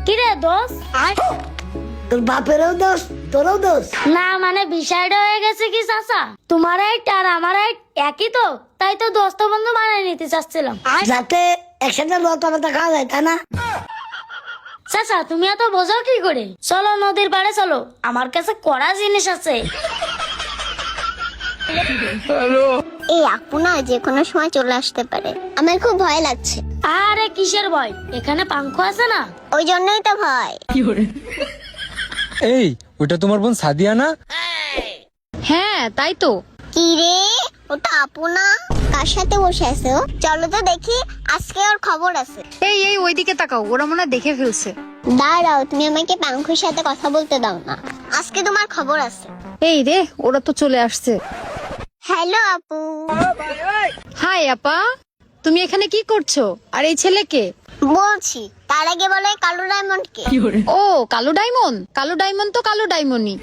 কি রে দোষ? তোর বাপেরও দোষ, তোরও দোষ। না মানে বিষয়টা হয়ে গেছে কি চাচা, তোমার হাইট আর আমার হাইট একই তো, তাই তো দোস্ত বন্ধু বানিয়ে নিতে চাচ্ছিলাম। যাতে একসাথে লতা পাতা খাওয়া যায়, তাই না? চাচা তুমি এত বোঝো কি করে? চলো নদীর পাড়ে চলো, আমার কাছে কড়া জিনিস আছে। এই আপু না যে কোনো সময় চলে আসতে পারে, আমার খুব ভয় লাগছে। আরে কিসের ভয়, এখানে পাঙ্খ আছে না? ওই জন্যই তো ভয়। এই ওটা তোমার বোন সাদিয়া না? হ্যাঁ তাই তো। কি রে, ওটা আপু না? কার সাথে বসে আছে ও? চলো তো দেখি, আজকে ওর খবর আছে। এই এই ওইদিকে তাকাও, ওরা মনে হয় দেখে ফেলছে। দাঁড়াও, তুমি আমাকে পাঙ্খুর সাথে কথা বলতে দাও না, আজকে তোমার খবর আছে। এই রে, ওরা তো চলে আসছে। হ্যালো আপু। হাই আপা, তুমি এখানে কি করছো? আর এই ছেলেকে? বলছি, তার আগে বলো এই কালো ডায়মন্ড কে? ও কালো ডায়মন্ড, কালো ডায়মন্ড তো কালো ডায়মন্ডই।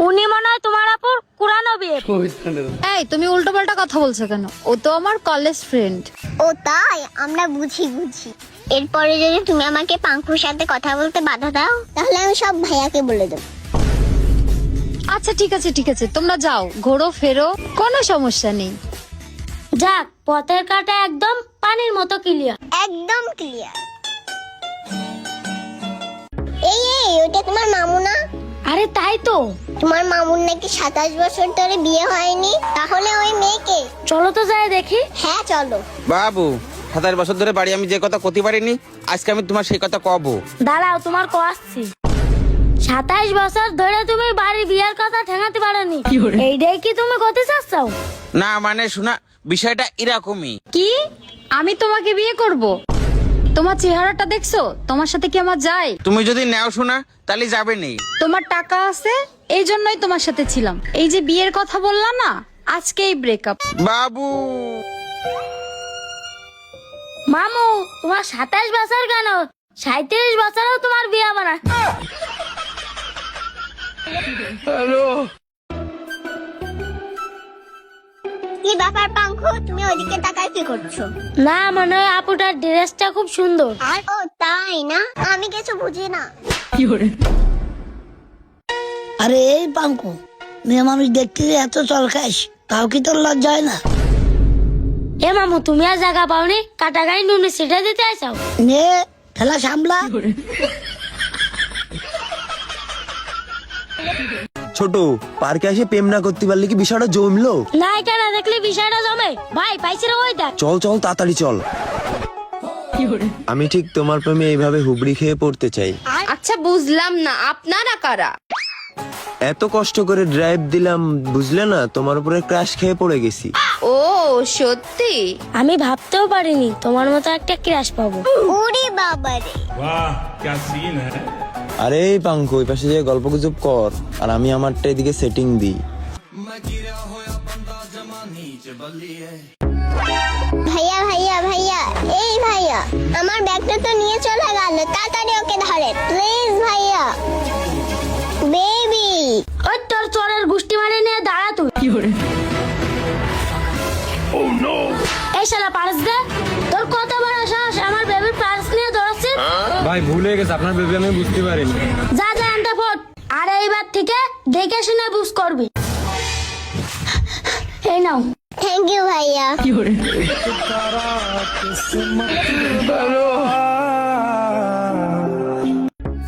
উনি মনে হয় তোমার আপুর কুরানো বিয়ে। এই তুমি উল্টো পাল্টা কথা বলছো কেন? ও তো আমার কলেজ ফ্রেন্ড। ও তাই, আমরা বুঝি। এরপরে যদি তুমি আমাকে পাঙ্কুর সাথে কথা বলতে বাধা দাও, তাহলে আমি সব ভাইয়াকে বলে দেবো। আচ্ছা ঠিক আছে ঠিক আছে, তোমরা যাও, ঘোরো ফেরো, কোনো সমস্যা নেই। যাক, পথের কাটা একদম পানির মতো ক্লিয়ার। একদম ক্লিয়ার। এই ওটা তোমার মামু না? আরে তাই তো। তোমার মামুর নাকি 27 বছর ধরে বিয়ে হয়নি, তাহলে ওই মেয়েকে? চলো তো যাই দেখি। হ্যাঁ চলো। বাবু 27 বছর ধরে বাড়ি আমি যে কথা কতে পারিনি, আজকে আমি তোমার সেই কথা কব। দাঁড়াও, তোমার আসছি। 27 বছর ধরে তুমি বাড়ি বিয়ের কথা ঠেঙাতে পারোনি, এইটাই কি তুমি করতে চাচ্ছাও? না মানে শোনা, বিষয়টা এরকমই। কি? আমি তোমাকে বিয়ে করব? তোমার চেহারাটা দেখছো? তোমার সাথে কি আমার যায়? তুমি যদি নেও শোনা, তাহলে যাবে নেই। তোমার টাকা আছে, এই জন্যই তোমার সাথে ছিলাম। এই যে বিয়ের কথা বললা না, আজকেই ব্রেকআপ। বাবু মামু, তোমার 27 বছর কেন, 37 বছরেও তোমার বিয়ে বানা। কি ব্যাপার পাঙ্কু, তুমি ওইদিকে তাকায় কি করছো? না মনে হয় আপুটার ড্রেসটা খুব সুন্দর। ও তাই না, আমি কিছু বুঝি না। আরে এই পাঙ্কু, মেয়ে মানুষ দেখতে যে এত চলকাইস, তাও কি তোর লজ্জা হয় না? এ মামু, তুমি আর জায়গা পাওনি, কাটা গাড়ি নুনে সেটা দিতে আইসাও। নে ঠেলা সামলা। ছোট পার্কে এসে প্রেম না করতে পারলে কি বিষয়টা জমলো? নাই কেন দেখলে বিষয়টা জমে। ভাই পাইছি রে, ওই দেখ। চল চল তাড়াতাড়ি চল। আমি ঠিক তোমার প্রেমে এইভাবে হুবড়ি খেয়ে পড়তে চাই। আচ্ছা বুঝলাম না, আপনারা কারা? এত কষ্ট করে ড্রাইভ দিলাম, বুঝলে না, তোমার উপরে ক্র্যাশ খেয়ে পড়ে গেছি। ও সত্যি? আমি ভাবতেও পারিনি তোমার মতো একটা ক্র্যাশ পাবো। ওরে বাবারে। আরে এই পাঙ্কু, ওই পাশে যে গল্প গুজব কর, আর আমি আমারটা এদিকে সেটিং দিই। ভাইয়া ভাইয়া ভাইয়া, এই ভাইয়া, আমার ব্যাগটা তো নিয়ে চলে গেল, তাড়াতাড়ি ওকে ধরে প্লিজ ভাইয়া। বেবি। ওই তোর চোরের গুষ্টি মারে নিয়ে দাঁড়া তুই। এই শালা পার্স দে। তোর কত বড় সাহস আমার বেবির পার্স নিয়ে দৌড়াচ্ছিস? ভাই ভুল হয়ে গেছে, আপনার বেবি আমি বুঝতে পারিনি। যা যা আনতে ফোট, আর এইবার থেকে দেখে শুনে বুঝ করবি। এই নাও। থ্যাংক ইউ ভাইয়া।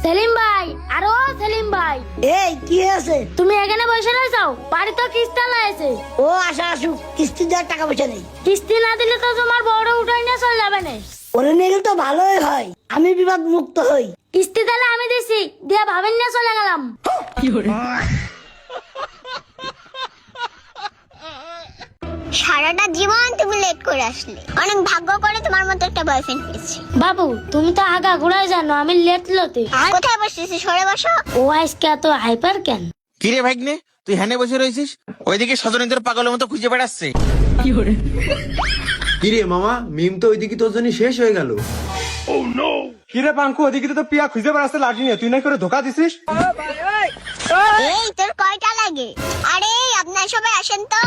সেলিম ভাই, আর ও সেলিম ভাই, এই কি আছে? তুমি এখানে বসে রয়েছাও? বাড়ি তো কিস্তি লাগাইছে। ও আসা আসুক, কিস্তি দেওয়ার টাকা পয়সা নেই। কিস্তি না দিলে তো তোমার বড় উঠাই নিয়ে চলে যাবে না। ওরে নিয়ে গেলে তো ভালোই হয়, আমি বিবাদ মুক্ত হই। কিস্তি তাহলে আমি দিছি, দিয়ে ভাবেন নিয়ে চলে গেলাম। সারাটা জীবন তুমি লেট করে আসলে, অনেক ভাগ্য করে তোমার মতো একটা বয়ফ্রেন্ড পেয়েছি। বাবু তুমি তো আগা ঘুরাই জানো, আমি লেট লতে। কোথায় বসেছি, সরে বসো। ও আজকে এত হাইপার কেন? কিরে ভাগ্নে, তুই হ্যানে বসে রয়েছিস, ওইদিকে সজনীদের পাগলের মতো খুঁজে বেড়াচ্ছে। কিরে মামা, মিম তো ওইদিকে তোর জন্য শেষ হয়ে গেল। কিরে পাঙ্কু, ওদিকে তো পিয়া খুঁজে বেড়াচ্ছে লাঠি নিয়ে, তুই না করে ধোকা দিছিস। এই তোর কয়টা লাগে? আরে আপনার সবাই আসেন তো।